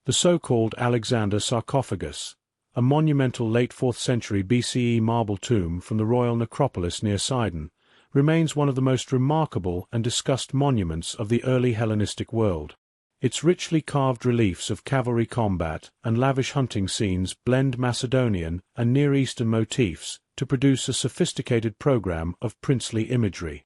The so-called Alexander Sarcophagus, a monumental late 4th century BCE marble tomb from the royal necropolis near Sidon, remains one of the most remarkable and discussed monuments of the early Hellenistic world. Its richly carved reliefs of cavalry combat and lavish hunting scenes blend Macedonian and Near Eastern motifs to produce a sophisticated program of princely imagery.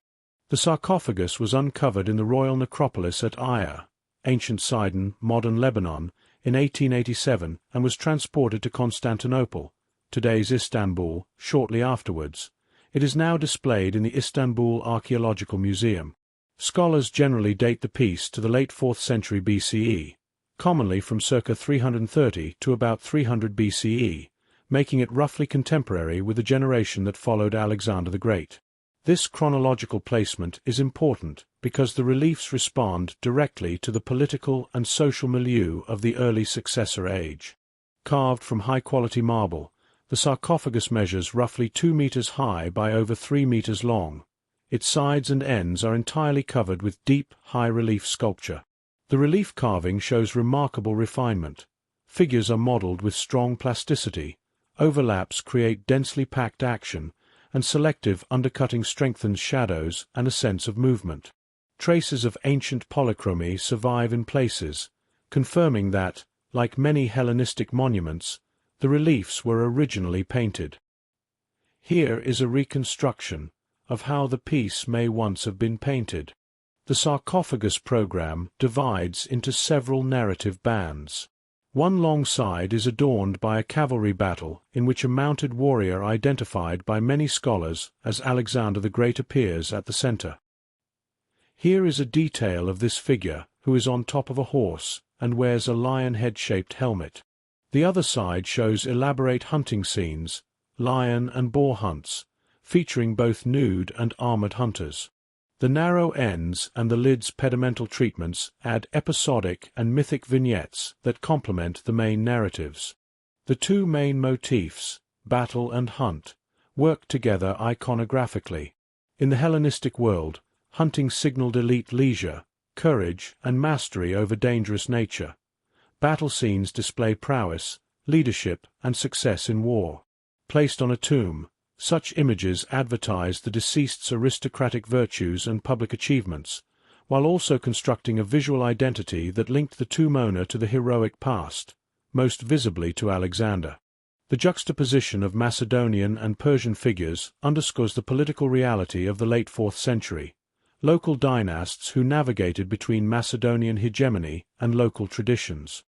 The sarcophagus was uncovered in the royal necropolis at Aya, ancient Sidon, modern Lebanon, in 1887 and was transported to Constantinople, today's Istanbul, shortly afterwards. It is now displayed in the Istanbul Archaeological Museum. Scholars generally date the piece to the late 4th century BCE, commonly from circa 330 to about 300 BCE, making it roughly contemporary with the generation that followed Alexander the Great. This chronological placement is important because the reliefs respond directly to the political and social milieu of the early successor age. Carved from high-quality marble, the sarcophagus measures roughly 2 meters high by over 3 meters long. Its sides and ends are entirely covered with deep, high-relief sculpture. The relief carving shows remarkable refinement. Figures are modeled with strong plasticity. Overlaps create densely packed action, and selective undercutting strengthens shadows and a sense of movement. Traces of ancient polychromy survive in places, confirming that, like many Hellenistic monuments, the reliefs were originally painted. Here is a reconstruction of how the piece may once have been painted. The sarcophagus program divides into several narrative bands. One long side is adorned by a cavalry battle in which a mounted warrior identified by many scholars as Alexander the Great appears at the center. Here is a detail of this figure who is on top of a horse and wears a lion head-shaped helmet. The other side shows elaborate hunting scenes, lion and boar hunts, featuring both nude and armored hunters. The narrow ends and the lid's pedimental treatments add episodic and mythic vignettes that complement the main narratives. The two main motifs, battle and hunt, work together iconographically. In the Hellenistic world, hunting signaled elite leisure, courage, and mastery over dangerous nature. Battle scenes display prowess, leadership, and success in war. Placed on a tomb, such images advertise the deceased's aristocratic virtues and public achievements, while also constructing a visual identity that linked the tomb owner to the heroic past, most visibly to Alexander. The juxtaposition of Macedonian and Persian figures underscores the political reality of the late 4th century, local dynasts who navigated between Macedonian hegemony and local traditions.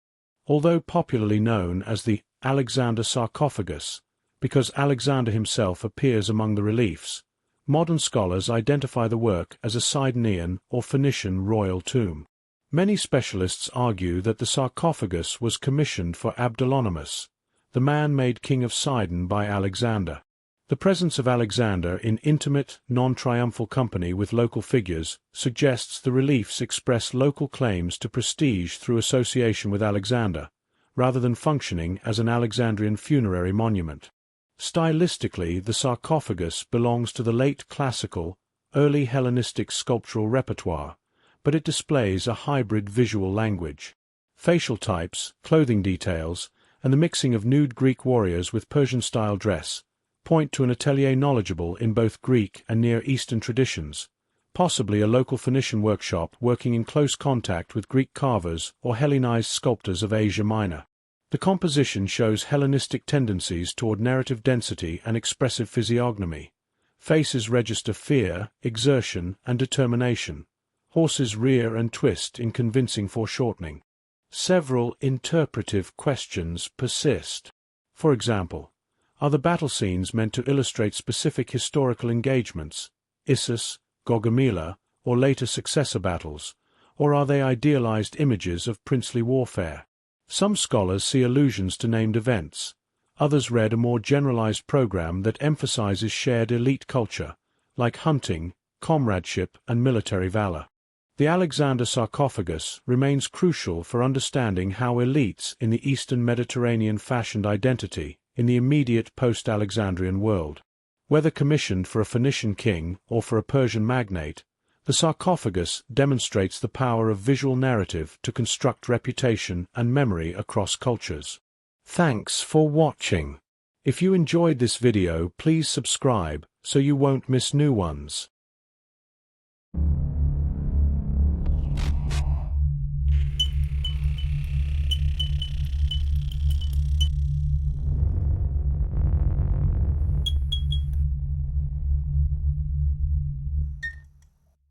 Although popularly known as the Alexander Sarcophagus, because Alexander himself appears among the reliefs, modern scholars identify the work as a Sidonian or Phoenician royal tomb. Many specialists argue that the sarcophagus was commissioned for Abdolonomus, the man made king of Sidon by Alexander. The presence of Alexander in intimate, non-triumphal company with local figures suggests the reliefs express local claims to prestige through association with Alexander, rather than functioning as an Alexandrian funerary monument. Stylistically, the sarcophagus belongs to the late classical, early Hellenistic sculptural repertoire, but it displays a hybrid visual language. Facial types, clothing details, and the mixing of nude Greek warriors with Persian-style dress point to an atelier knowledgeable in both Greek and Near Eastern traditions, possibly a local Phoenician workshop working in close contact with Greek carvers or Hellenized sculptors of Asia Minor. The composition shows Hellenistic tendencies toward narrative density and expressive physiognomy. Faces register fear, exertion, and determination. Horses rear and twist in convincing foreshortening. Several interpretive questions persist. For example, are the battle scenes meant to illustrate specific historical engagements, Issus, Gaugamela, or later successor battles, or are they idealized images of princely warfare? Some scholars see allusions to named events. Others read a more generalized program that emphasizes shared elite culture, like hunting, comradeship, and military valor. The Alexander sarcophagus remains crucial for understanding how elites in the Eastern Mediterranean fashioned identity in the immediate post-Alexandrian world. Whether commissioned for a Phoenician king or for a Persian magnate, The sarcophagus demonstrates the power of visual narrative to construct reputation and memory across cultures. Thanks for watching. If you enjoyed this video, please subscribe so you won't miss new ones.